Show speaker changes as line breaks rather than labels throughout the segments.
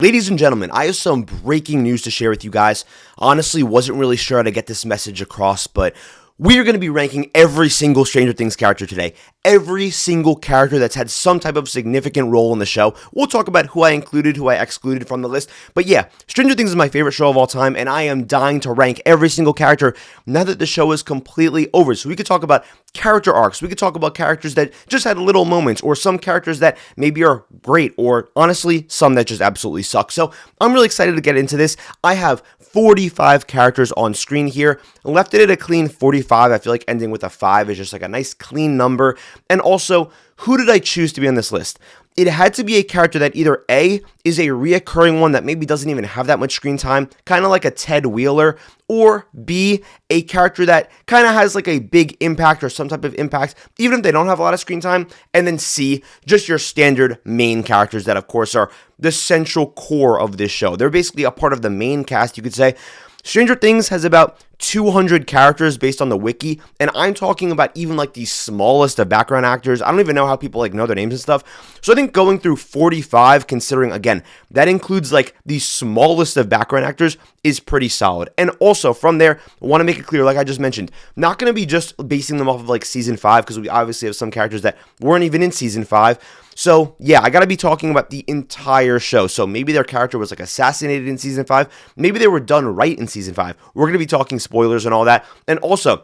Ladies and gentlemen, I have some breaking news to share with you guys. Honestly, wasn't really sure how to get this message across, but we are going to be ranking every single Stranger Things character today. Every single character that's had some type of significant role in the show. We'll talk about who I included, who I excluded from the list. But yeah, Stranger Things is my favorite show of all time, and I am dying to rank every single character now that the show is completely over. So we could talk about character arcs. We could talk about characters that just had little moments, or some characters that maybe are great, or honestly, some that just absolutely suck. So I'm really excited to get into this. I have 45 characters on screen here. Left it at a clean 45. I feel like ending with a 5 is just like a nice clean number. And also, who did I choose to be on this list? It had to be a character that either A, is a reoccurring one that maybe doesn't even have that much screen time, kind of like a Ted Wheeler, or B, a character that kind of has like a big impact or some type of impact, even if they don't have a lot of screen time, and then C, just your standard main characters that, of course, are the central core of this show. They're basically a part of the main cast, you could say. Stranger Things has about 200 characters based on the wiki, and I'm talking about even like the smallest of background actors. I don't even know how people like know their names and stuff. So I think going through 45, considering again, that includes like the smallest of background actors, is pretty solid. And also from there, I want to make it clear, like I just mentioned, not going to be just basing them off of like season 5, because we obviously have some characters that weren't even in season 5. So yeah, I gotta be talking about the entire show. So maybe their character was like assassinated in season 5. Maybe they were done right in season 5. We're gonna be talking spoilers and all that. And also,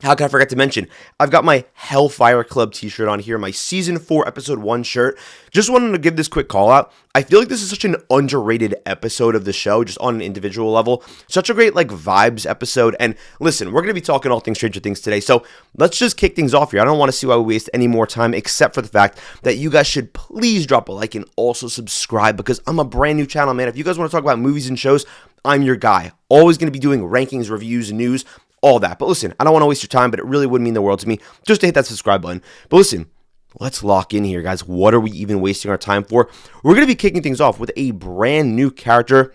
how can I forget to mention, I've got my Hellfire Club t-shirt on here, my season 4 episode 1 shirt. Just wanted to give this quick call out. I feel like this is such an underrated episode of the show, just on an individual level. Such a great like vibes episode. And listen, we're going to be talking all things Stranger Things today. So let's just kick things off here. I don't want to see why we waste any more time, except for the fact that you guys should please drop a like and also subscribe, because I'm a brand new channel, man. If you guys want to talk about movies and shows, I'm your guy. Always going to be doing rankings, reviews, news, all that. But listen, I don't want to waste your time, but it really would mean the world to me just to hit that subscribe button. But listen, let's lock in here, guys. What are we even wasting our time for? We're going to be kicking things off with a brand new character.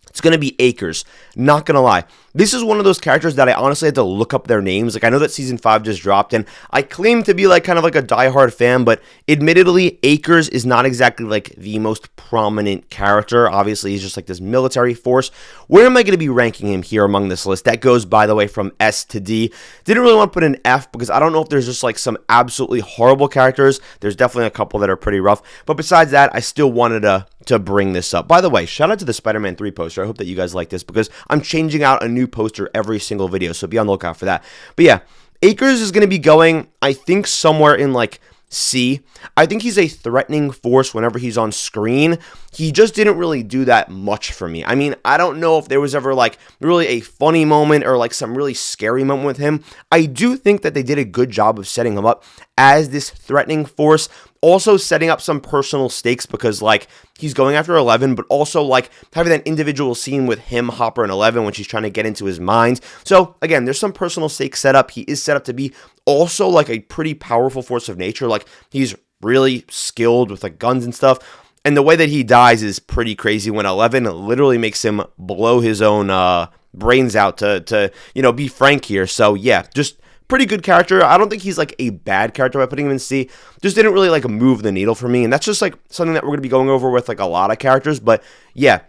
It's going to be Akers. Not going to lie. This is one of those characters that I honestly had to look up their names. Like, I know that season 5 just dropped, and I claim to be like kind of like a diehard fan, but admittedly, Akers is not exactly like the most prominent character. Obviously, he's just like this military force. Where am I going to be ranking him here among this list? That goes, by the way, from S to D. Didn't really want to put an F because I don't know if there's just like some absolutely horrible characters. There's definitely a couple that are pretty rough, but besides that, I still wanted to bring this up. By the way, shout out to the Spider-Man 3 poster. I hope that you guys like this, because I'm changing out a new poster every single video, so be on the lookout for that. But yeah, Akers is going to be going, I think, somewhere in like C. I think he's a threatening force whenever he's on screen. He just didn't really do that much for me. I mean, I don't know if there was ever like really a funny moment or like some really scary moment with him. I do think that they did a good job of setting him up as this threatening force, also setting up some personal stakes, because like he's going after 11, but also like having that individual scene with him, Hopper, and 11 when she's trying to get into his mind. So again, there's some personal stakes set up. He is set up to be also like a pretty powerful force of nature. Like, he's really skilled with like guns and stuff. And the way that he dies is pretty crazy when 11 literally makes him blow his own brains out to be frank here. So yeah, just pretty good character. I don't think he's like a bad character by putting him in C. Just didn't really like move the needle for me. And that's just like something that we're going to be going over with like a lot of characters. But yeah,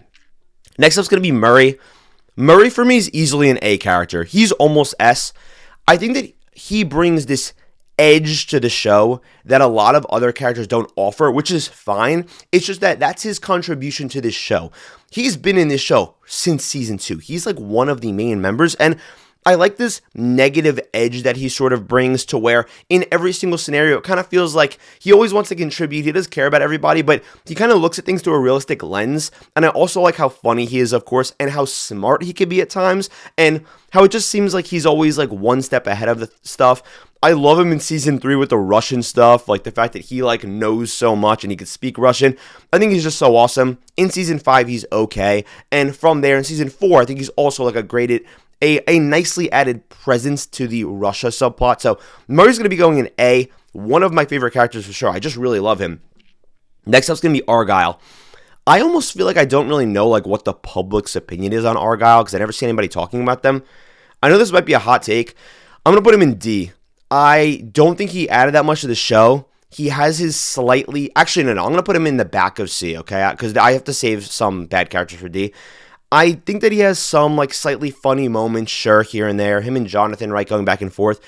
next up's going to be Murray. Murray for me is easily an A character. He's almost S. I think that he brings this edge to the show that a lot of other characters don't offer, which is fine. It's just that that's his contribution to this show. He's been in this show since season 2. He's like one of the main members, and I like this negative edge that he sort of brings, to where in every single scenario, it kind of feels like he always wants to contribute. He does care about everybody, but he kind of looks at things through a realistic lens. And I also like how funny he is, of course, and how smart he can be at times, and how it just seems like he's always like one step ahead of the stuff. I love him in season 3 with the Russian stuff, like the fact that he like knows so much and he can speak Russian. I think he's just so awesome. In season 5, he's okay. And from there, in season 4, I think he's also like a nicely added presence to the Russia subplot. So Murray's going to be going in A. One of my favorite characters for sure. I just really love him. Next up's going to be Argyle. I almost feel like I don't really know like what the public's opinion is on Argyle, because I never see anybody talking about them. I know this might be a hot take. I'm going to put him in D. I don't think he added that much to the show. he has his slightly, actually, no, I'm going to put him in the back of C, okay? Because I have to save some bad characters for D. I think that he has some, like, slightly funny moments, sure, here and there. Him and Jonathan, right, going back and forth.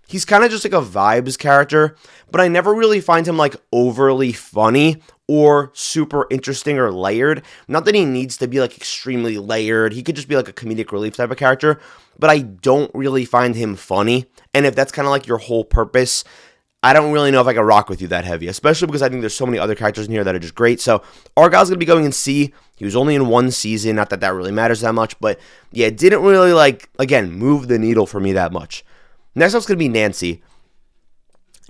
He's kind of just like a vibes character, but I never really find him, like, overly funny or super interesting or layered. Not that he needs to be, like, extremely layered. He could just be, like, a comedic relief type of character, but I don't really find him funny. And if that's kind of, like, your whole purpose, I don't really know if I can rock with you that heavy, especially because I think there's so many other characters in here that are just great. So Argyle's going to be going in C. He was only in one season, not that that really matters that much, but yeah, it didn't really, like, again, move the needle for me that much. Next up's going to be Nancy.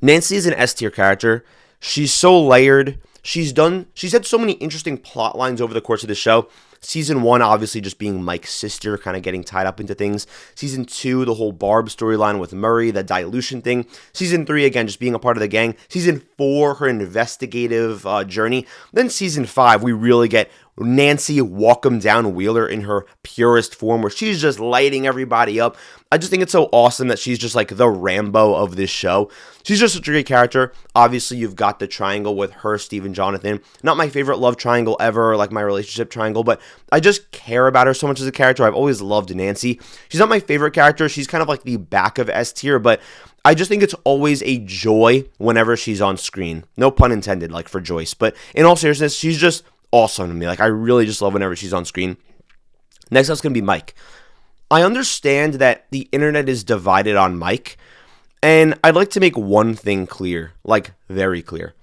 Nancy is an S tier character. She's so layered. She's had so many interesting plot lines over the course of the show. Season 1, obviously, just being Mike's sister, kind of getting tied up into things. Season 2, the whole Barb storyline with Murray, the dilution thing. Season 3, again, just being a part of the gang. Season 4, her investigative journey. Then Season 5, we really get Nancy walk 'em down Wheeler in her purest form, where she's just lighting everybody up. I just think it's so awesome that she's just like the Rambo of this show. She's just such a great character. Obviously, you've got the triangle with her, Steve, and Jonathan. Not my favorite love triangle ever, like my relationship triangle, but I just care about her so much as a character. I've always loved Nancy. She's not my favorite character. She's kind of like the back of S tier, but I just think it's always a joy whenever she's on screen. No pun intended, like for Joyce. But in all seriousness, she's just awesome to me. Like, I really just love whenever she's on screen. Next up's going to be Mike. I understand that the internet is divided on Mike, and I'd like to make one thing clear, like very clear.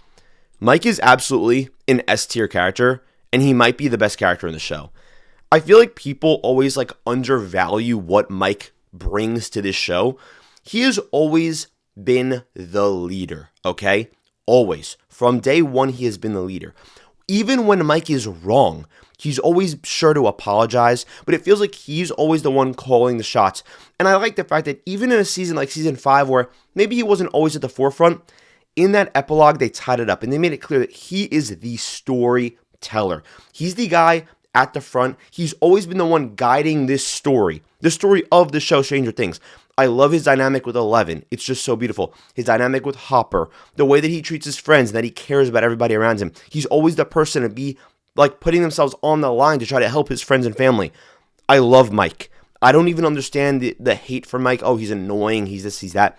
Mike is absolutely an S tier character, and he might be the best character in the show. I feel like people always like undervalue what Mike brings to this show. He has always been the leader, okay? Always. From day one, he has been the leader. Even when Mike is wrong, he's always sure to apologize, but it feels like he's always the one calling the shots. And I like the fact that even in a season like season 5, where maybe he wasn't always at the forefront, in that epilogue, they tied it up and they made it clear that he is the storyteller. He's the guy at the front. He's always been the one guiding this story, the story of the show Stranger Things. I love his dynamic with Eleven. It's just so beautiful. His dynamic with Hopper, the way that he treats his friends and that he cares about everybody around him. He's always the person to be like putting themselves on the line to try to help his friends and family. I love Mike. I don't even understand the hate for Mike. Oh, he's annoying. He's this, he's that.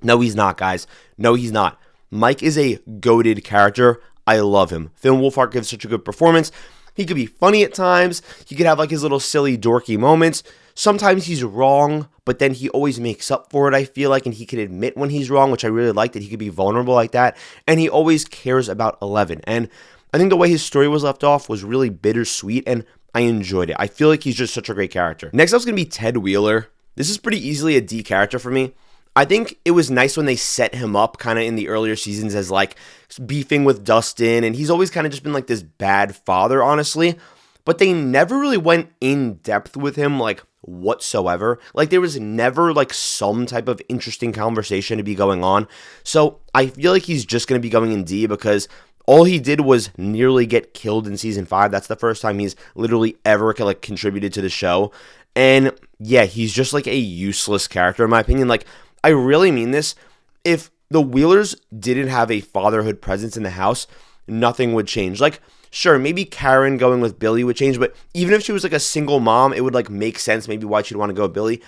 No, he's not, guys. No, he's not. Mike is a goated character. I love him. Finn Wolfhard gives such a good performance. He could be funny at times. He could have like his little silly, dorky moments. Sometimes he's wrong, but then he always makes up for it, I feel like, and he can admit when he's wrong, which I really like, that he could be vulnerable like that. And he always cares about Eleven. And I think the way his story was left off was really bittersweet, and I enjoyed it. I feel like he's just such a great character. Next up is going to be Ted Wheeler. This is pretty easily a D character for me. I think it was nice when they set him up kind of in the earlier seasons as like beefing with Dustin, and he's always kind of just been like this bad father, honestly. But they never really went in depth with him like whatsoever. Like there was never like some type of interesting conversation to be going on. So I feel like he's just going to be going in D because all he did was nearly get killed in season 5. That's the first time he's literally ever like contributed to the show. And yeah, he's just like a useless character in my opinion. Like I really mean this. If the Wheelers didn't have a fatherhood presence in the house, nothing would change. Like, sure, maybe Karen going with Billy would change, but even if she was like a single mom, it would like make sense maybe why she'd want to go with Billy.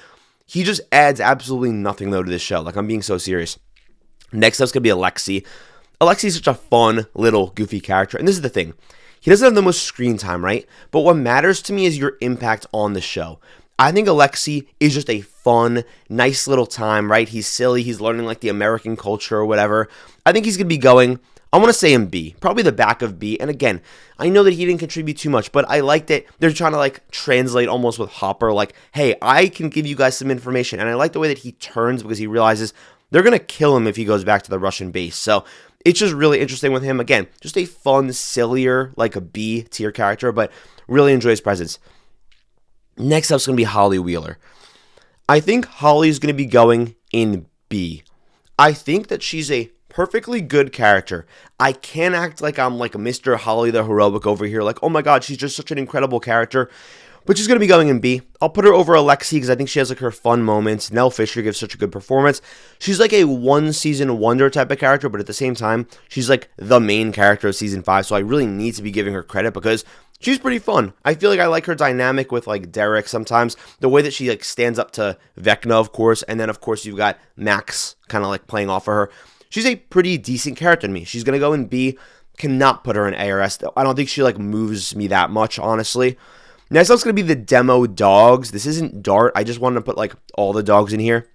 He just adds absolutely nothing though to this show. Like I'm being so serious. Next up's gonna be Alexei. Alexei's such a fun little goofy character, and this is the thing. He doesn't have the most screen time, right? But what matters to me is your impact on the show. I think Alexei is just a fun, nice little time, right? He's silly. He's learning like the American culture or whatever. I think he's going to be going, I want to say in B, probably the back of B. And again, I know that he didn't contribute too much, but I like that they're trying to like translate almost with Hopper, like, hey, I can give you guys some information. And I like the way that he turns because he realizes they're going to kill him if he goes back to the Russian base. So it's just really interesting with him. Again, just a fun, sillier, like a B tier character, but really enjoy his presence. Next up is going to be Holly Wheeler. I think Holly is going to be going in B. I think that she's a perfectly good character. I can't act like I'm like Mr. Holly the Heroic over here. Like, oh my God, she's just such an incredible character. But she's going to be going in B. I'll put her over Alexi because I think she has like her fun moments. Nell Fisher gives such a good performance. She's like a one season wonder type of character, but at the same time, she's like the main character of season 5. So I really need to be giving her credit because she's pretty fun. I feel like I like her dynamic with like Derek sometimes. The way that she like stands up to Vecna, of course. And then of course you've got Max kind of like playing off of her. She's a pretty decent character to me. She's going to go in B. Cannot put her in ARS though. I don't think she like moves me that much, honestly. Next up's going to be the demo dogs. This isn't Dart. I just wanted to put like all the dogs in here.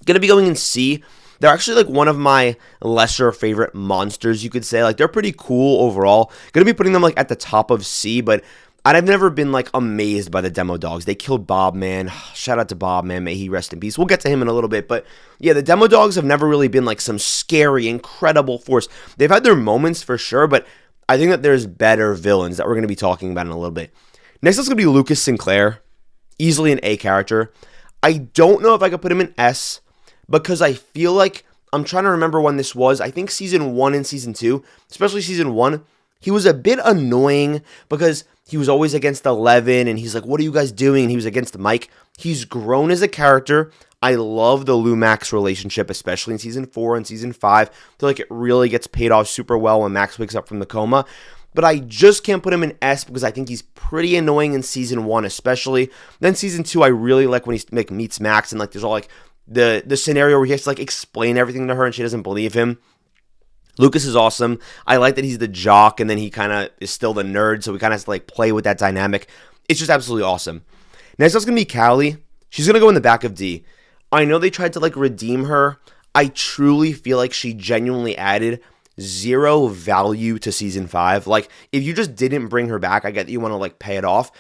Going to be going in C. They're actually like one of my lesser favorite monsters, you could say. Like they're pretty cool overall. Going to be putting them like at the top of C, but I've never been like amazed by the demo dogs. They killed Bob, man. Shout out to Bob, man. May he rest in peace. We'll get to him in a little bit, but yeah, the demo dogs have never really been like some scary, incredible force. They've had their moments for sure, but I think that there's better villains that we're going to be talking about in a little bit. Next up's going to be Lucas Sinclair. Easily an A character. I don't know if I could put him in S because I feel like, I'm trying to remember when this was. I think season 1 and season 2, especially season 1, he was a bit annoying because he was always against 11 and he's like, what are you guys doing? And he was against Mike. He's grown as a character. I love the Lou-Max relationship, especially in season 4 and season 5. I feel like it really gets paid off super well when Max wakes up from the coma. But I just can't put him in S because I think he's pretty annoying in season 1 especially. Then season 2, I really like when he like meets Max and like there's all like the scenario where he has to like explain everything to her and she doesn't believe him. Lucas is awesome. I like that he's the jock and then he kind of is still the nerd, so we kind of have to like play with that dynamic. It's just absolutely awesome. Next up's going to be Callie. She's going to go in the back of D. I know they tried to like redeem her. I truly feel like she genuinely added zero value to season 5. Like if you just didn't bring her back, I get that you want to like pay it off.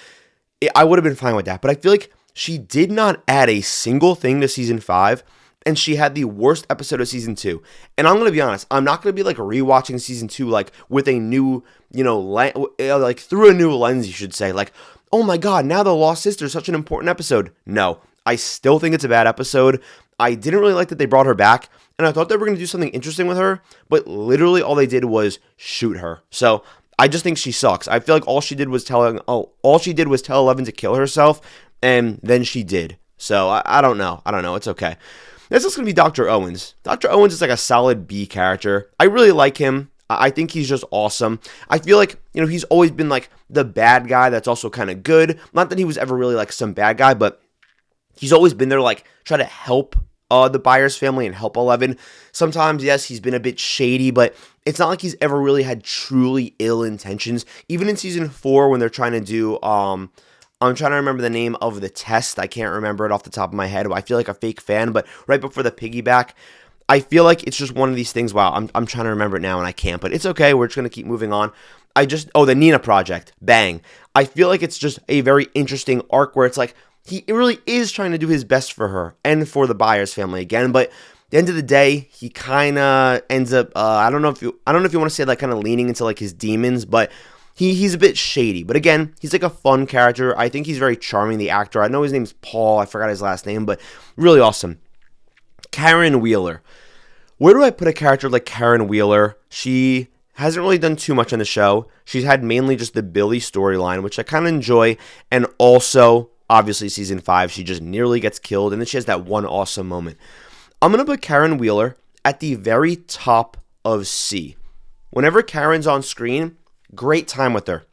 I would have been fine with that, but I feel like she did not add a single thing to season 5, and she had the worst episode of season 2. And I'm going to be honest, I'm not going to be like rewatching season 2 like with a new, like through a new lens, you should say. Like, oh my god, now the Lost Sister is such an important episode. No, I still think it's a bad episode. I didn't really like that they brought her back, and I thought they were going to do something interesting with her, but literally all they did was shoot her. So I just think she sucks. I feel like all she did was tell 11 to kill herself, and then she did. So I don't know. It's okay. This is going to be Dr. Owens. Dr. Owens is like a solid B character. I really like him. I think he's just awesome. I feel like, he's always been like the bad guy that's also kind of good. Not that he was ever really like some bad guy, but he's always been there to like try to help the Byers family and help 11. Sometimes, yes, he's been a bit shady, but it's not like he's ever really had truly ill intentions. Even in season 4 when they're trying to do, I'm trying to remember the name of the test. I can't remember it off the top of my head. I feel like a fake fan, but right before the piggyback, I feel like it's just one of these things. Wow, I'm trying to remember it now and I can't, but it's okay. We're just going to keep moving on. The Nina Project. Bang. I feel like it's just a very interesting arc where it's like, he really is trying to do his best for her and for the Byers family again, but at the end of the day, he kind of ends up, I don't know if you want to say like kind of leaning into like his demons, but he's a bit shady. But again, he's like a fun character. I think he's very charming, the actor. I know his name's Paul. I forgot his last name, but really awesome. Karen Wheeler. Where do I put a character like Karen Wheeler? She hasn't really done too much on the show. She's had mainly just the Billy storyline, which I kind of enjoy, and also obviously, season 5, she just nearly gets killed, and then she has that one awesome moment. I'm going to put Karen Wheeler at the very top of C. Whenever Karen's on screen, great time with her.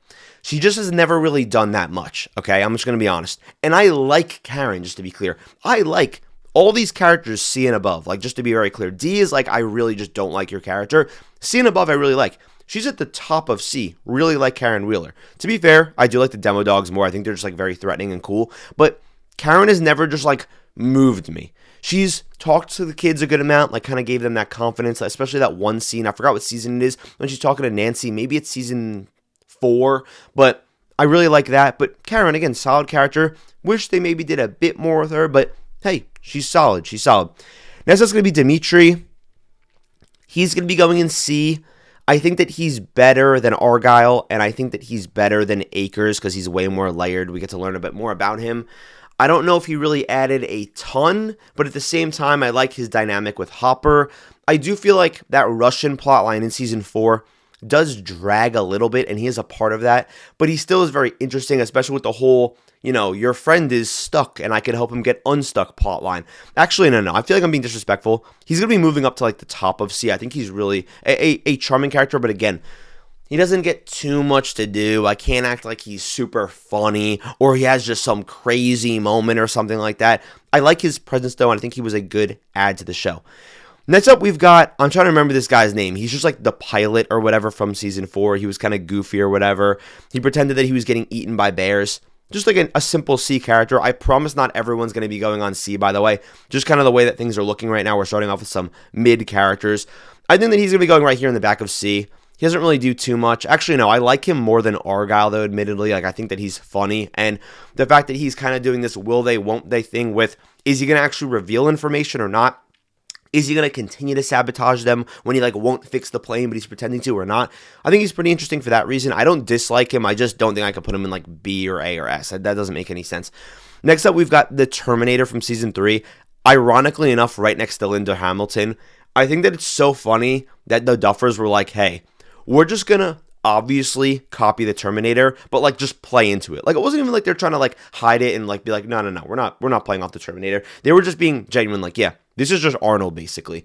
She just has never really done that much, okay? I'm just going to be honest. And I like Karen, just to be clear. I like all these characters C and above, like just to be very clear. D is like, I really just don't like your character. C and above, I really like. She's at the top of C. Really like Karen Wheeler. To be fair, I do like the demo dogs more. I think they're just like very threatening and cool. But Karen has never just like moved me. She's talked to the kids a good amount, like kind of gave them that confidence, especially that one scene. I forgot what season it is when she's talking to Nancy. Maybe it's season 4, but I really like that. But Karen, again, solid character. Wish they maybe did a bit more with her, but hey, she's solid. Next up's going to be Dimitri. He's going to be going in C. I think that he's better than Argyle, and I think that he's better than Akers because he's way more layered. We get to learn a bit more about him. I don't know if he really added a ton, but at the same time, I like his dynamic with Hopper. I do feel like that Russian plotline in season 4 does drag a little bit, and he is a part of that, but he still is very interesting, especially with the whole, your friend is stuck and I can help him get unstuck plotline. Actually, no. I feel like I'm being disrespectful. He's going to be moving up to like the top of C. I think he's really a charming character, but again, he doesn't get too much to do. I can't act like he's super funny or he has just some crazy moment or something like that. I like his presence though, and I think he was a good add to the show. Next up, we've got, I'm trying to remember this guy's name. He's just like the pilot or whatever from season 4. He was kind of goofy or whatever. He pretended that he was getting eaten by bears. Just like a simple C character. I promise not everyone's going to be going on C, by the way. Just kind of the way that things are looking right now. We're starting off with some mid characters. I think that he's going to be going right here in the back of C. He doesn't really do too much. Actually, no, I like him more than Argyle, though, admittedly. Like, I think that he's funny. And the fact that he's kind of doing this will they, won't they thing with, is he going to actually reveal information or not? Is he going to continue to sabotage them when he won't fix the plane, but he's pretending to or not? I think he's pretty interesting for that reason. I don't dislike him. I just don't think I could put him in B or A or S. That doesn't make any sense. Next up, we've got the Terminator from season 3. Ironically enough, right next to Linda Hamilton. I think that it's so funny that the Duffers were like, hey, we're just going to obviously copy the Terminator, but just play into it. It wasn't even like they're trying to hide it and be like, no, we're not playing off the Terminator. They were just being genuine, yeah, this is just Arnold, basically.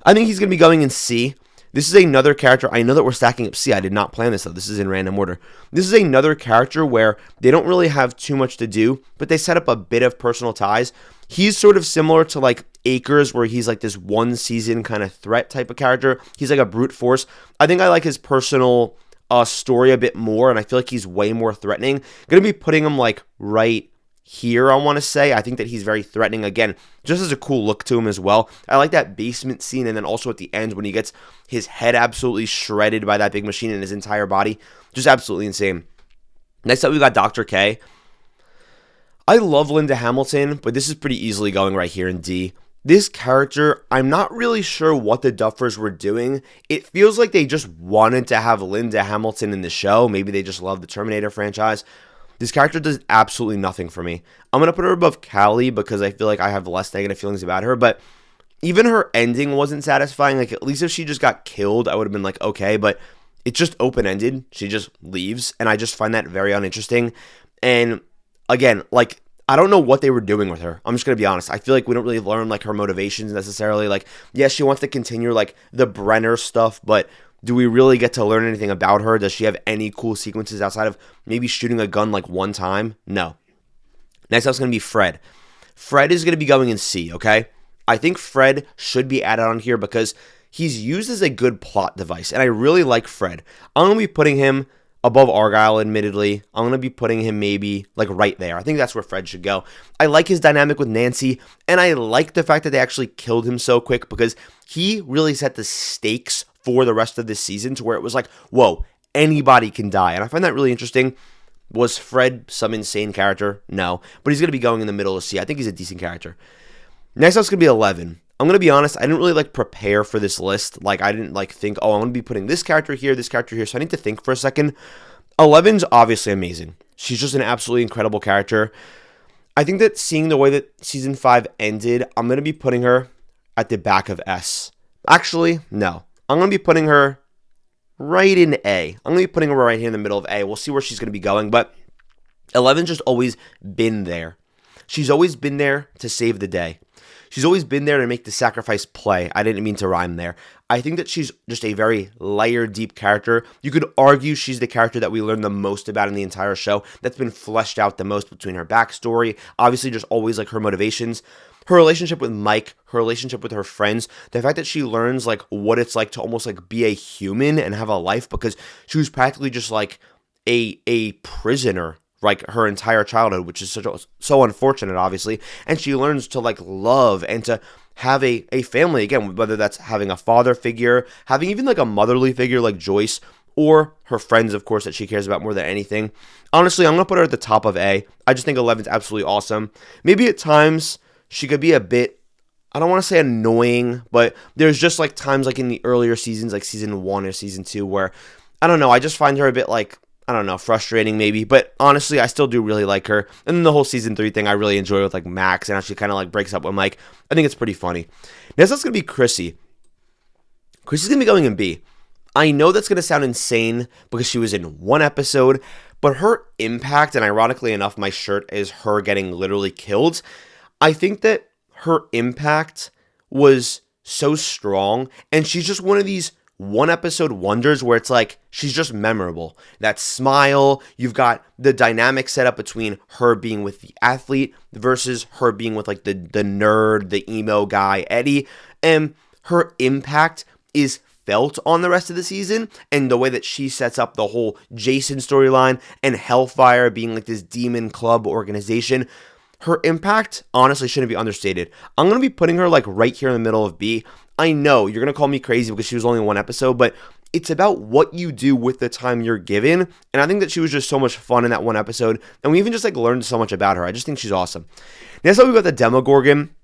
I think he's going to be going in C. This is another character. I know that we're stacking up C. I did not plan this, though. This is in random order. This is another character where they don't really have too much to do, but they set up a bit of personal ties. He's sort of similar to, Akers, where he's, this one-season kind of threat type of character. He's like a brute force. I think I like his personal story a bit more, and I feel like he's way more threatening. Going to be putting him, right here, I want to say. I think that he's very threatening. Again, just as a cool look to him as well. I like that basement scene, and then also at the end when he gets his head absolutely shredded by that big machine and his entire body. Just absolutely insane. Next up, we've got Dr. K. I love Linda Hamilton, but this is pretty easily going right here in D. This character, I'm not really sure what the Duffers were doing. It feels like they just wanted to have Linda Hamilton in the show. Maybe they just love the Terminator franchise. This character does absolutely nothing for me. I'm going to put her above Callie because I feel like I have less negative feelings about her, but even her ending wasn't satisfying. At least if she just got killed, I would have been okay, but it's just open-ended. She just leaves, and I just find that very uninteresting. And again, I don't know what they were doing with her. I'm just going to be honest. I feel like we don't really learn her motivations necessarily. Yes, she wants to continue the Brenner stuff, but do we really get to learn anything about her? Does she have any cool sequences outside of maybe shooting a gun one time? No. Next up is going to be Fred. Fred is going to be going in C, okay? I think Fred should be added on here because he's used as a good plot device, and I really like Fred. I'm going to be putting him above Argyle, admittedly. I'm going to be putting him maybe right there. I think that's where Fred should go. I like his dynamic with Nancy, and I like the fact that they actually killed him so quick because he really set the stakes for the rest of this season to where it was whoa, anybody can die. And I find that really interesting. Was Fred some insane character? No. But he's going to be going in the middle of C. I think he's a decent character. Next up's going to be 11. I'm going to be honest, I didn't really prepare for this list. I didn't think, oh, I'm going to be putting this character here, so I need to think for a second. 11's obviously amazing. She's just an absolutely incredible character. I think that seeing the way that season 5 ended, I'm going to be putting her at the back of S. Actually, no. I'm going to be putting her right in A. I'm going to be putting her right here in the middle of A. We'll see where she's going to be going, but 11's just always been there. She's always been there to save the day. She's always been there to make the sacrifice play. I didn't mean to rhyme there. I think that she's just a very layered, deep character. You could argue she's the character that we learn the most about in the entire show, that's been fleshed out the most between her backstory, obviously just always her motivations, her relationship with Mike, her relationship with her friends, the fact that she learns what it's like to almost be a human and have a life because she was practically just a prisoner her entire childhood, which is so unfortunate, obviously. And she learns to love and to have a family, again, whether that's having a father figure, having even a motherly figure like Joyce, or her friends, of course, that she cares about more than anything. Honestly, I'm going to put her at the top of A. I just think 11's absolutely awesome. Maybe at times she could be a bit, I don't want to say annoying, but there's just times in the earlier seasons, season 1 or season 2, where, I don't know, I just find her a bit I don't know, frustrating maybe, but honestly, I still do really like her. And then the whole season 3 thing I really enjoy with Max, and how she kind of breaks up with Mike. I think it's pretty funny. Next up's going to be Chrissy. Chrissy's going to be going in B. I know that's going to sound insane because she was in one episode, but her impact, and ironically enough, my shirt is her getting literally killed. I think that her impact was so strong, and she's just one of these one episode wonders where it's like she's just memorable. That smile, you've got the dynamic set up between her being with the athlete versus her being with like the nerd, the emo guy, Eddie, and her impact is felt on the rest of the season, and the way that she sets up the whole Jason storyline and Hellfire being like this demon club organization. Her impact honestly shouldn't be understated. I'm going to be putting her like right here in the middle of B. I know you're going to call me crazy because she was only in one episode, but it's about what you do with the time you're given. And I think that she was just so much fun in that one episode. And we even just like learned so much about her. I just think she's awesome. Next up, we've got the Demogorgon.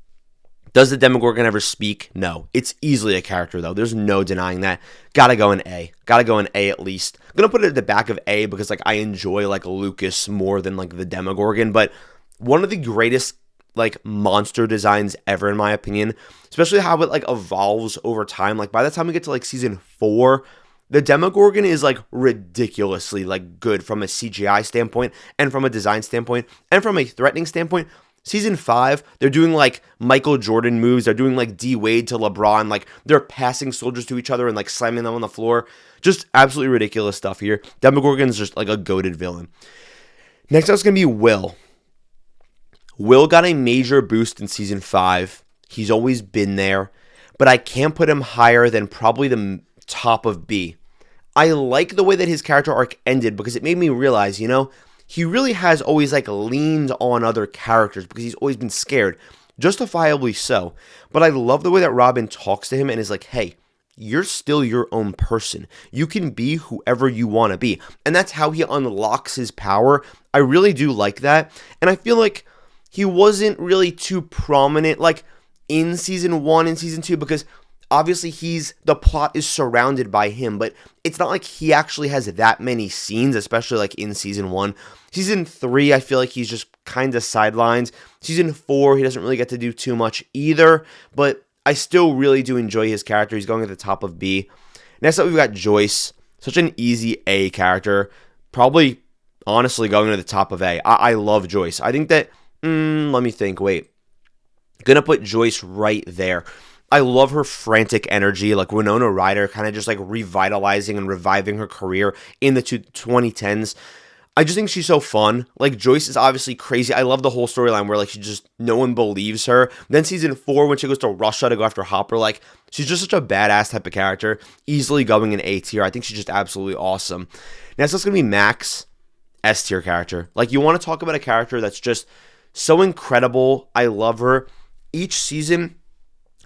Does the Demogorgon ever speak? No. It's easily a character, though. There's no denying that. Gotta go in A. Gotta go in A at least. I'm gonna put it at the back of A because like I enjoy like Lucas more than like the Demogorgon, but one of the greatest like monster designs ever in my opinion, especially how it like evolves over time. Like by the time we get to like season 4, the Demogorgon is like ridiculously like good from a CGI standpoint and from a design standpoint and from a threatening standpoint. Season 5, they're doing like Michael Jordan moves. They're doing like D Wade to LeBron. Like they're passing soldiers to each other and like slamming them on the floor. Just absolutely ridiculous stuff here. Demogorgon's just like a goated villain. Next up is going to be Will. Will got a major boost in season 5. He's always been there, but I can't put him higher than probably the top of B. I like the way that his character arc ended because it made me realize, he really has always like leaned on other characters because he's always been scared, justifiably so. But I love the way that Robin talks to him and is like, hey, you're still your own person. You can be whoever you want to be. And that's how he unlocks his power. I really do like that. And I feel like he wasn't really too prominent like in season 1 and season 2 because obviously the plot is surrounded by him, but it's not like he actually has that many scenes, especially like in season 1. Season 3, I feel like he's just kind of sidelined. Season 4, he doesn't really get to do too much either, but I still really do enjoy his character. He's going at the top of B. Next up, we've got Joyce. Such an easy A character. Probably, honestly, going to the top of A. I love Joyce. I think that, let me think, wait. Gonna put Joyce right there. I love her frantic energy, like Winona Ryder kind of just like revitalizing and reviving her career in the 2010s. I just think she's so fun. Like Joyce is obviously crazy. I love the whole storyline where like no one believes her. Then season 4 when she goes to Russia to go after Hopper, like she's just such a badass type of character. Easily going in A tier. I think she's just absolutely awesome. Next it's gonna be Max, S tier character. Like you want to talk about a character that's just so incredible. I love her. Each season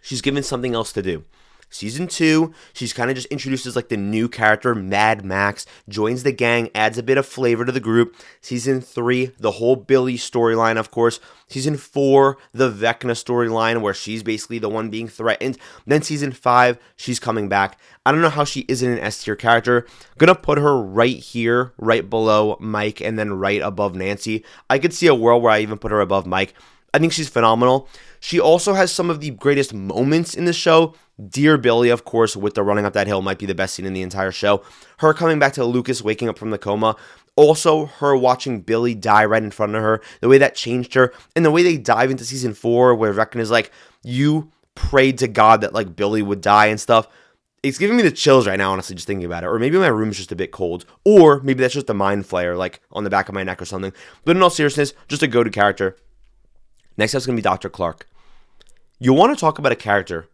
she's given something else to do. Season 2, she's kind of just introduced as like the new character, Mad Max, joins the gang, adds a bit of flavor to the group. Season 3, the whole Billy storyline, of course. Season 4, the Vecna storyline where she's basically the one being threatened. Then season 5, she's coming back. I don't know how she isn't an S tier character. Gonna put her right here, right below Mike, and then right above Nancy. I could see a world where I even put her above Mike. I think she's phenomenal. She also has some of the greatest moments in the show. Dear Billy, of course, with the running up that hill might be the best scene in the entire show. Her coming back to Lucas waking up from the coma. Also, her watching Billy die right in front of her. The way that changed her. And the way they dive into season 4 where Vecna is like, you prayed to God that like Billy would die and stuff. It's giving me the chills right now, honestly, just thinking about it. Or maybe my room's just a bit cold. Or maybe that's just a mind flare, like on the back of my neck or something. But in all seriousness, just a go-to character. Next up is going to be Dr. Clark. You want to talk about a character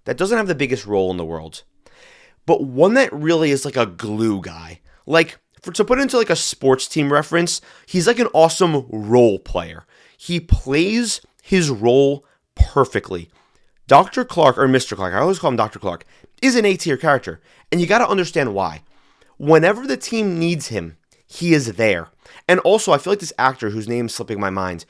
that doesn't have the biggest role in the world, but one that really is like a glue guy. Like, to put it into like a sports team reference, he's like an awesome role player. He plays his role perfectly. Dr. Clark, or Mr. Clark, I always call him Dr. Clark, is an A-tier character, and you got to understand why. Whenever the team needs him, he is there. And also, I feel like this actor, whose name is slipping my mind,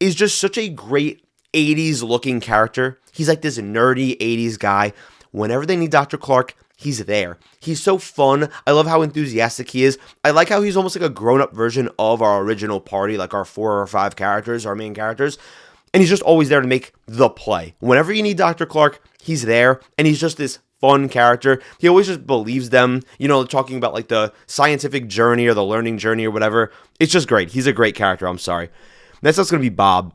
is just such a great 80s looking character. He's like this nerdy 80s guy. Whenever they need Dr. Clark, he's there. He's so fun. I love how enthusiastic he is. I like how he's almost like a grown-up version of our original party, like our 4 or 5 characters, our main characters. And he's just always there to make the play. Whenever you need Dr. Clark, he's there. And he's just this fun character. He always just believes them, talking about like the scientific journey or the learning journey or whatever. It's just great. He's a great character. I'm sorry. Next up's going to be Bob.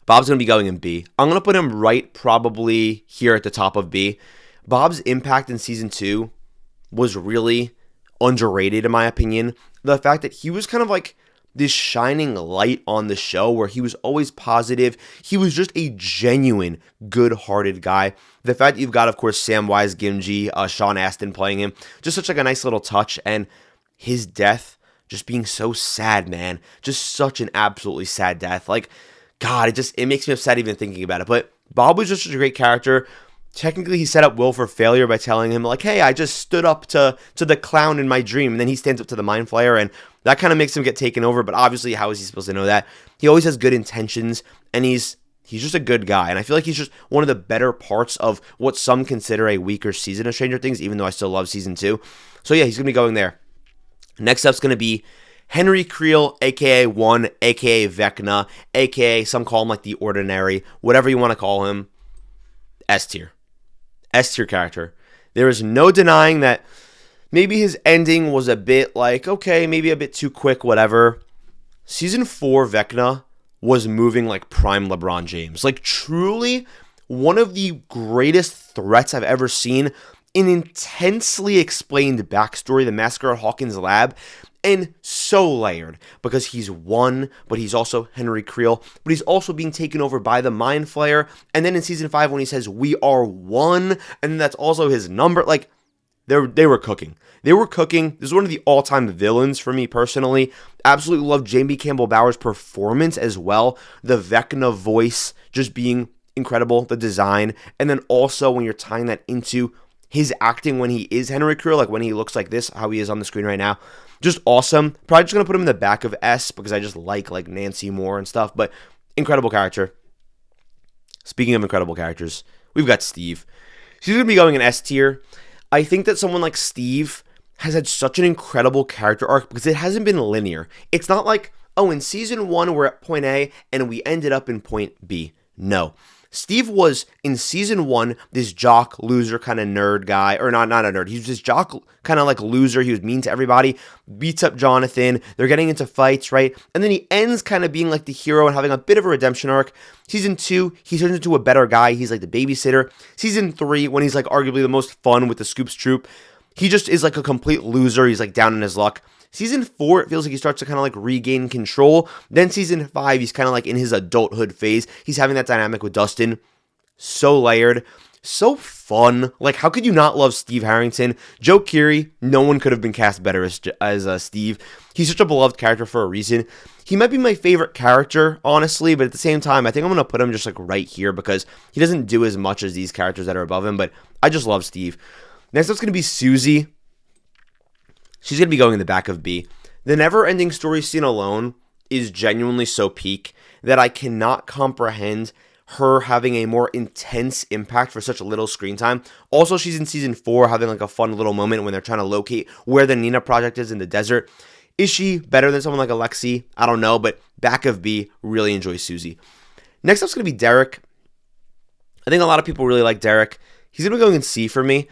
Bob's going to be going in B. I'm going to put him right probably here at the top of B. Bob's impact in season 2 was really underrated in my opinion. The fact that he was kind of like this shining light on the show where he was always positive. He was just a genuine, good-hearted guy. The fact that you've got, of course, Samwise Gamgee, Sean Astin playing him, just such like a nice little touch. And his death just being so sad, man. Just such an absolutely sad death. Like, God, it makes me upset even thinking about it. But Bob was just such a great character. Technically, he set up Will for failure by telling him, like, hey, I just stood up to the clown in my dream. And then he stands up to the Mind Flayer, and that kind of makes him get taken over. But obviously, how is he supposed to know that? He always has good intentions, and he's just a good guy. And I feel like he's just one of the better parts of what some consider a weaker season of Stranger Things, even though I still love season 2. So yeah, he's going to be going there. Next up's going to be Henry Creel, a.k.a. One, a.k.a. Vecna, a.k.a. some call him like the Ordinary, whatever you want to call him. S tier. S tier character. There is no denying that maybe his ending was a bit like, okay, maybe a bit too quick, whatever. Season 4 Vecna was moving like prime LeBron James. Like truly one of the greatest threats I've ever seen. An intensely explained backstory, the Massacre at Hawkins Lab, and so layered because he's one, but he's also Henry Creel, but he's also being taken over by the Mind Flayer. And then in season 5, when he says, we are one, and that's also his number, like, they were cooking. They were cooking. This is one of the all-time villains for me personally. Absolutely love Jamie Campbell Bower's performance as well. The Vecna voice just being incredible, the design, and then also when you're tying that into his acting when he is Henry Creel, like when he looks like this, how he is on the screen right now. Just awesome. Probably just going to put him in the back of S because I just like Nancy Moore and stuff, but incredible character. Speaking of incredible characters, we've got Steve. He's going to be going in S tier. I think that someone like Steve has had such an incredible character arc because it hasn't been linear. It's not like, oh, in season 1 we're at point A and we ended up in point B. No. Steve was, in season 1, this jock, loser, kind of nerd guy, or not a nerd, he was this jock, kind of like loser, he was mean to everybody, beats up Jonathan, they're getting into fights, right? And then he ends kind of being like the hero and having a bit of a redemption arc. Season 2, he turns into a better guy, he's like the babysitter. Season 3, when he's like arguably the most fun with the Scoops Troop, he just is like a complete loser, he's like down in his luck. Season 4, it feels like he starts to kind of like regain control. Then season 5, he's kind of like in his adulthood phase. He's having that dynamic with Dustin. So layered. So fun. Like, how could you not love Steve Harrington? Joe Keery, no one could have been cast better as Steve. He's such a beloved character for a reason. He might be my favorite character, honestly, but at the same time, I think I'm going to put him just like right here because he doesn't do as much as these characters that are above him, but I just love Steve. Next up's going to be Susie. She's going to be going in the back of B. The never-ending story scene alone is genuinely so peak that I cannot comprehend her having a more intense impact for such a little screen time. Also, she's in season 4 having like a fun little moment when they're trying to locate where the Nina project is in the desert. Is she better than someone like Alexi? I don't know, but back of B, really enjoy Susie. Next up's going to be Derek. I think a lot of people really like Derek. He's going to be going in C for me.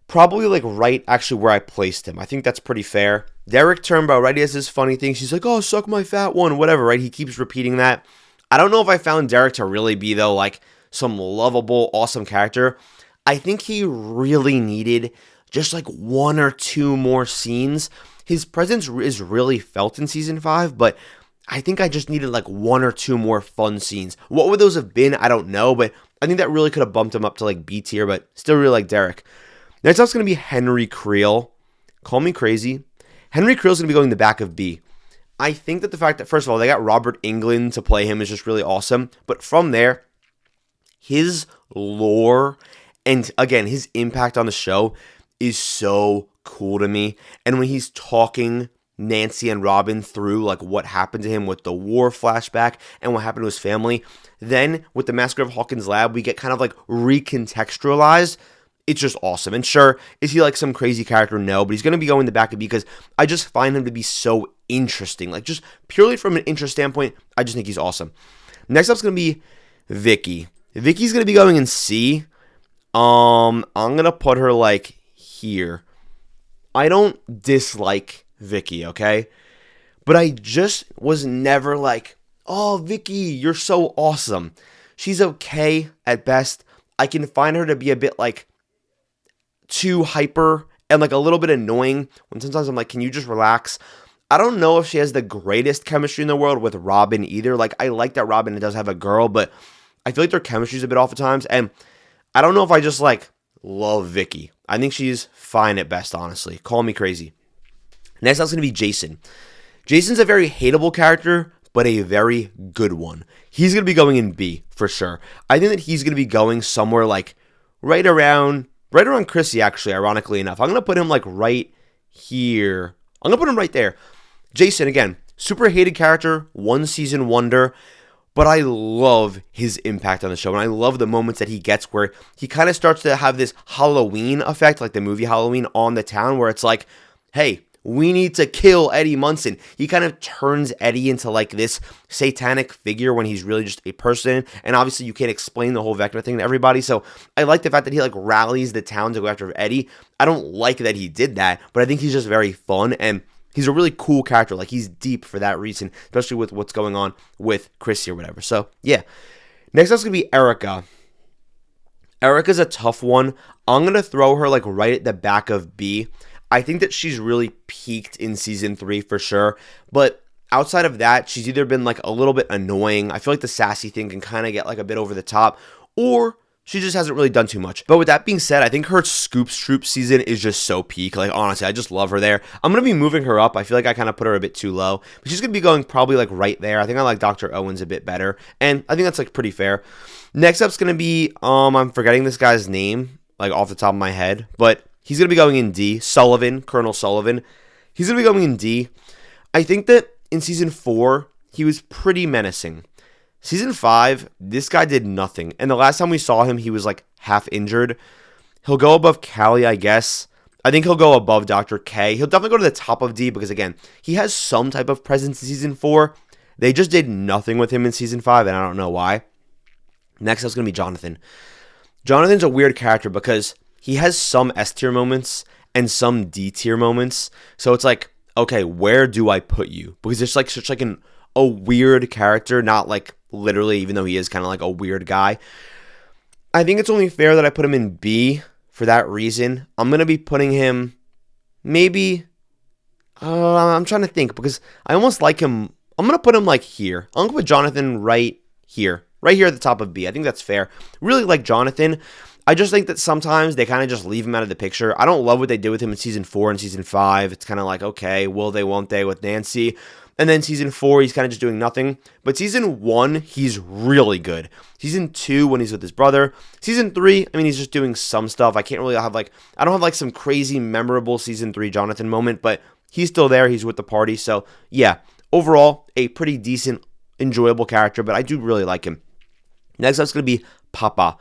Probably like right actually where I placed him. I think that's pretty fair. Derek Turnbow, right? He has this funny thing. She's like, oh, suck my fat one, whatever, right? He keeps repeating that. I don't know if I found Derek to really be, though, like some lovable, awesome character. I think he really needed just like 1 or 2 more scenes. His presence is really felt in season 5, but I think I just needed like 1 or 2 more fun scenes. What would those have been? I don't know, but I think that really could have bumped him up to like B tier, but still really like Derek. Next up's going to be Henry Creel. Call me crazy. Henry Creel's going to be going in the back of B. I think that the fact that, first of all, they got Robert Englund to play him is just really awesome. But from there, his lore and, again, his impact on the show is so cool to me. And when he's talking Nancy and Robin through like what happened to him with the war flashback and what happened to his family, then with the Massacre of Hawkins Lab, we get kind of like recontextualized. It's just awesome. And sure, is he like some crazy character? No, but he's going to be going in the back of B because I just find him to be so interesting. Like just purely from an interest standpoint, I just think he's awesome. Next up's going to be Vicky. Vicky's going to be going in C. I'm gonna put her like here. I don't dislike Vicky, okay? But I just was never like, oh, Vicky, you're so awesome. She's okay at best. I can find her to be a bit like too hyper and like a little bit annoying when sometimes I'm like, can you just relax? I don't know if she has the greatest chemistry in the world with Robin either. Like, I like that Robin does have a girl, but I feel like their chemistry's a bit off at times. And I don't know if I just like love Vicky. I think she's fine at best, honestly. Call me crazy. Next up's going to be Jason. Jason's a very hateable character, but a very good one. He's going to be going in B for sure. I think that he's going to be going somewhere like right around Chrissy, actually, ironically enough. I'm going to put him like right here. I'm going to put him right there. Jason, again, super hated character, one season wonder, but I love his impact on the show, and I love the moments that he gets where he kind of starts to have this Halloween effect, like the movie Halloween, on the town, where it's like, hey, we need to kill Eddie Munson. He kind of turns Eddie into like this satanic figure when he's really just a person, and obviously you can't explain the whole Vecna thing to everybody, so I like the fact that he like rallies the town to go after Eddie. I don't like that he did that, but I think he's just very fun, and he's a really cool character. Like, he's deep for that reason, especially with what's going on with Chrissy or whatever. So, yeah. Next up's going to be Erica. Erica's a tough one. I'm going to throw her, like, right at the back of B. I think that she's really peaked in Season 3 for sure. But outside of that, she's either been, like, a little bit annoying. I feel like the sassy thing can kind of get, like, a bit over the top. Or she just hasn't really done too much. But with that being said, I think her Scoops Troop season is just so peak. Like, honestly, I just love her there. I'm going to be moving her up. I feel like I kind of put her a bit too low. But she's going to be going probably, like, right there. I think I like Dr. Owens a bit better. And I think that's, like, pretty fair. Next up's going to be, I'm forgetting this guy's name, like, off the top of my head. But he's going to be going in D. Sullivan, Colonel Sullivan. He's going to be going in D. I think that in Season 4, he was pretty menacing. Season 5, this guy did nothing. And the last time we saw him, he was like half injured. He'll go above Callie, I guess. I think he'll go above Dr. K. He'll definitely go to the top of D because, again, he has some type of presence in Season 4. They just did nothing with him in Season 5, and I don't know why. Next up is going to be Jonathan. Jonathan's a weird character because he has some S tier moments and some D tier moments. So it's like, okay, where do I put you? Because it's like such like a weird character, not like literally, even though he is kind of like a weird guy. I think it's only fair that I put him in B for that reason. I'm going to be putting him maybe, I'm trying to think because I almost like him. I'm going to put him like here. I'm going to put Jonathan right here at the top of B. I think that's fair. Really like Jonathan. I just think that sometimes they kind of just leave him out of the picture. I don't love what they did with him in Season 4 and Season 5. It's kind of like, okay, will they, won't they with Nancy? And then Season 4, he's kind of just doing nothing. But Season 1, he's really good. Season 2, when he's with his brother. Season 3, I mean, he's just doing some stuff. I can't really have like, I don't have like some crazy memorable Season 3 Jonathan moment, but he's still there. He's with the party. So yeah, overall, a pretty decent, enjoyable character, but I do really like him. Next up is going to be Papa.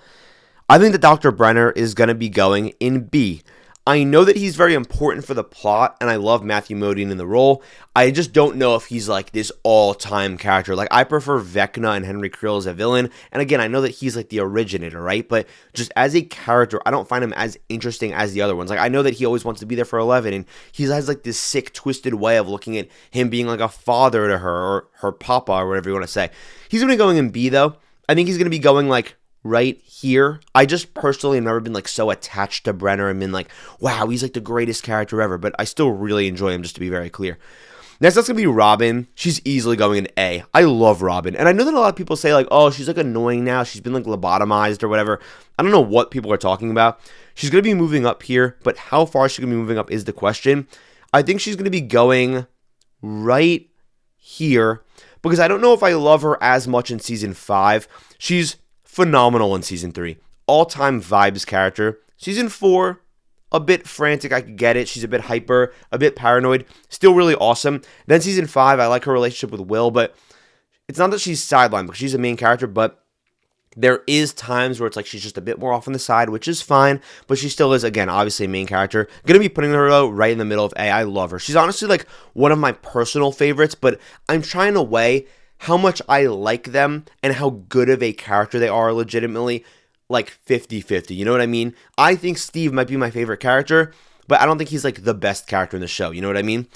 I think that Dr. Brenner is going to be going in B. I know that he's very important for the plot, and I love Matthew Modine in the role. I just don't know if he's like this all-time character. Like, I prefer Vecna and Henry Creel as a villain, and again, I know that he's like the originator, right? But just as a character, I don't find him as interesting as the other ones. Like, I know that he always wants to be there for 11, and he has like this sick, twisted way of looking at him being like a father to her, or her papa, or whatever you want to say. He's going to be going in B, though. I think he's going to be going like right here. I just personally have never been like so attached to Brenner and been like, wow, he's like the greatest character ever, but I still really enjoy him, just to be very clear. Next up's gonna be Robin. She's easily going in A. I love Robin, and I know that a lot of people say like, oh, she's like annoying now, she's been like lobotomized or whatever. I don't know what people are talking about. She's gonna be moving up here, but how far she's gonna be moving up is the question. I think she's gonna be going right here because I don't know if I love her as much in Season 5. She's phenomenal in Season 3. All-time vibes character. Season 4, a bit frantic, I could get it. She's a bit hyper, a bit paranoid. Still really awesome. Then Season 5, I like her relationship with Will, but it's not that she's sidelined because she's a main character, but there is times where it's like she's just a bit more off on the side, which is fine, but she still is, again, obviously a main character. Gonna be putting her, though, right in the middle of A. I love her. She's honestly, like, one of my personal favorites, but I'm trying to weigh how much I like them and how good of a character they are legitimately like 50-50. You know what I mean? I think Steve might be my favorite character, but I don't think he's like the best character in the show. You know what I mean?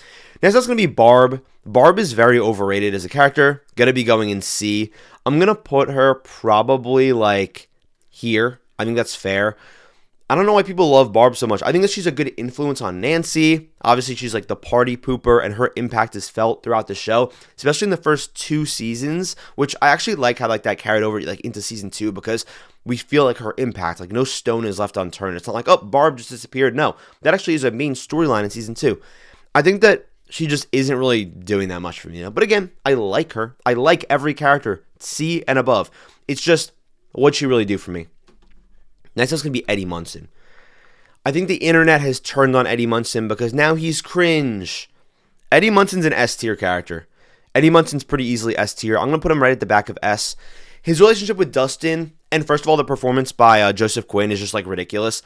Next up's going to be Barb. Barb is very overrated as a character. Going to be going in C. I'm going to put her probably like here. I think that's fair. I don't know why people love Barb so much. I think that she's a good influence on Nancy. Obviously, she's like the party pooper, and her impact is felt throughout the show, especially in the first 2 seasons, which I actually like how like that carried over like into season 2 because we feel like her impact, like no stone is left unturned. It's not like, oh, Barb just disappeared. No, that actually is a main storyline in season 2. I think that she just isn't really doing that much for me. But again, I like her. I like every character, C and above. It's just, what'd she really do for me? Next up's going to be Eddie Munson. I think the internet has turned on Eddie Munson because now he's cringe. Eddie Munson's an S tier character. Eddie Munson's pretty easily S tier. I'm going to put him right at the back of S. His relationship with Dustin, and first of all, the performance by Joseph Quinn is just like ridiculous.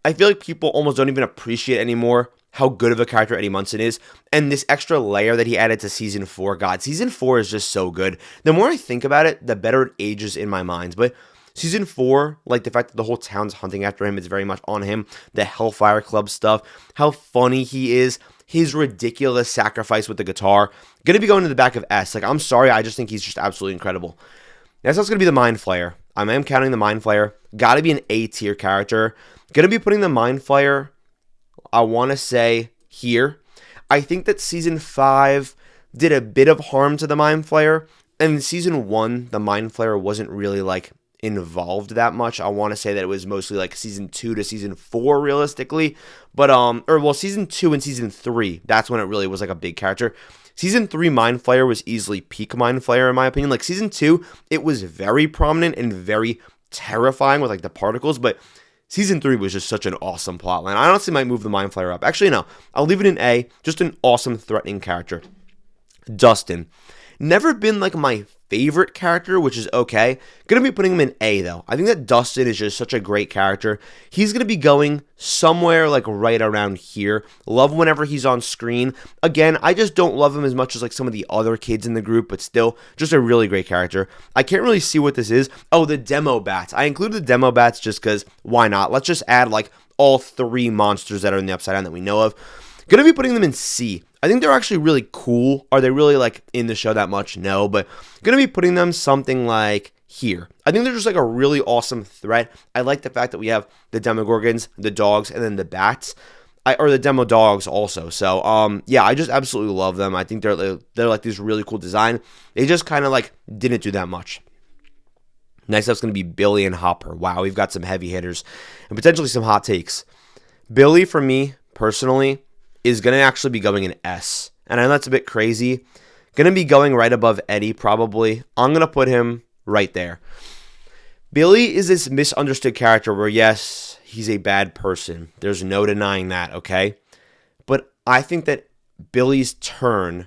I feel like people almost don't even appreciate anymore how good of a character Eddie Munson is. And this extra layer that he added to season 4, God, season 4 is just so good. The more I think about it, the better it ages in my mind. But season 4, like the fact that the whole town's hunting after him, it's very much on him. The Hellfire Club stuff, how funny he is, his ridiculous sacrifice with the guitar. Gonna be going to the back of S. Like, I'm sorry, I just think he's just absolutely incredible. Next up's gonna be the Mind Flayer. I am counting the Mind Flayer. Gotta be an A tier character. Gonna be putting the Mind Flayer, I wanna say, here. I think that season 5 did a bit of harm to the Mind Flayer. And in season 1, the Mind Flayer wasn't really like involved that much. I want to say that it was mostly like season 2 to season 4 realistically, but season 2 and season 3, that's when it really was like a big character. Season 3 Mind Flayer was easily peak Mind Flayer in my opinion. Like season 2, it was very prominent and very terrifying with like the particles, but season 3 was just such an awesome plotline. I honestly might move the Mind Flayer up. Actually, no, I'll leave it in A. Just an awesome, threatening character. Dustin. Never been like my favorite character, which is okay. Gonna be putting him in A though. I think that Dustin is just such a great character. He's gonna be going somewhere like right around here. Love whenever he's on screen. Again, I just don't love him as much as like some of the other kids in the group, but still just a really great character. I can't really see what this is. Oh, the demo bats. I included the demo bats just because why not? Let's just add like all 3 monsters that are in the Upside Down that we know of. Gonna be putting them in C. I think they're actually really cool. Are they really like in the show that much? No, but gonna be putting them something like here. I think they're just like a really awesome threat. I like the fact that we have the Demogorgons, the dogs, and then the bats. Or the Demo dogs also. So yeah, I just absolutely love them. I think they're like this really cool design. They just kind of like didn't do that much. Next up's gonna be Billy and Hopper. Wow, we've got some heavy hitters and potentially some hot takes. Billy, for me personally, is going to actually be going in S. And I know that's a bit crazy. Going to be going right above Eddie, probably. I'm going to put him right there. Billy is this misunderstood character where, yes, he's a bad person. There's no denying that, okay? But I think that Billy's turn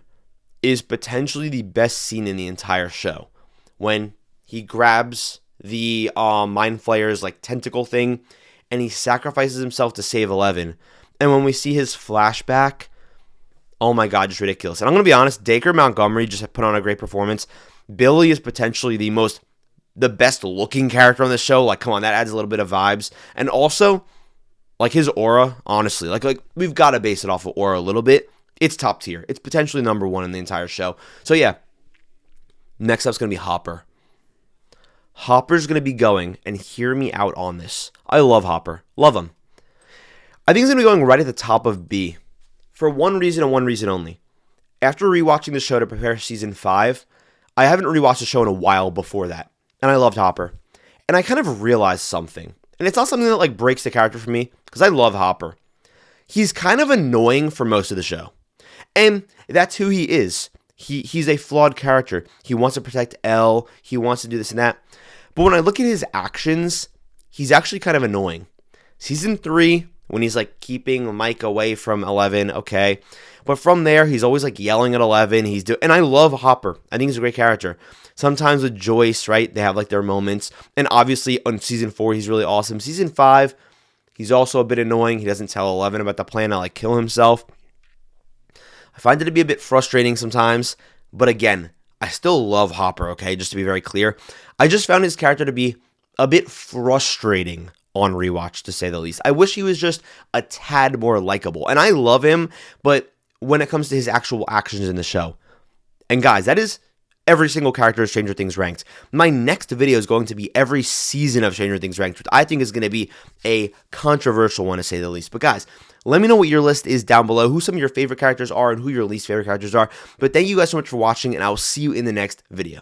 is potentially the best scene in the entire show. When he grabs the Mind Flayer's like tentacle thing and he sacrifices himself to save Eleven. And when we see his flashback, oh my God, just ridiculous. And I'm going to be honest, Dacre Montgomery just put on a great performance. Billy is potentially the best looking character on the show. Like, come on, that adds a little bit of vibes. And also, like his aura, honestly, like we've got to base it off of aura a little bit. It's top tier. It's potentially number 1 in the entire show. So yeah, next up's going to be Hopper. Hopper's going to be going, and hear me out on this. I love Hopper. Love him. I think he's going to be going right at the top of B. For one reason and one reason only. After rewatching the show to prepare season 5, I haven't rewatched the show in a while before that. And I loved Hopper. And I kind of realized something. And it's not something that like breaks the character for me, because I love Hopper. He's kind of annoying for most of the show. And that's who he is. He's a flawed character. He wants to protect Elle. He wants to do this and that. But when I look at his actions, he's actually kind of annoying. Season 3... when he's like keeping Mike away from Eleven, okay. But from there, he's always like yelling at Eleven. And I love Hopper. I think he's a great character. Sometimes with Joyce, right, they have like their moments. And obviously on season 4, he's really awesome. Season 5, he's also a bit annoying. He doesn't tell Eleven about the plan to like kill himself. I find it to be a bit frustrating sometimes. But again, I still love Hopper, okay, just to be very clear. I just found his character to be a bit frustrating on rewatch, to say the least. I wish he was just a tad more likable. And I love him, but when it comes to his actual actions in the show, and guys, that is every single character of Stranger Things ranked. My next video is going to be every season of Stranger Things ranked, which I think is going to be a controversial one, to say the least. But guys, let me know what your list is down below, who some of your favorite characters are and who your least favorite characters are. But thank you guys so much for watching, and I will see you in the next video.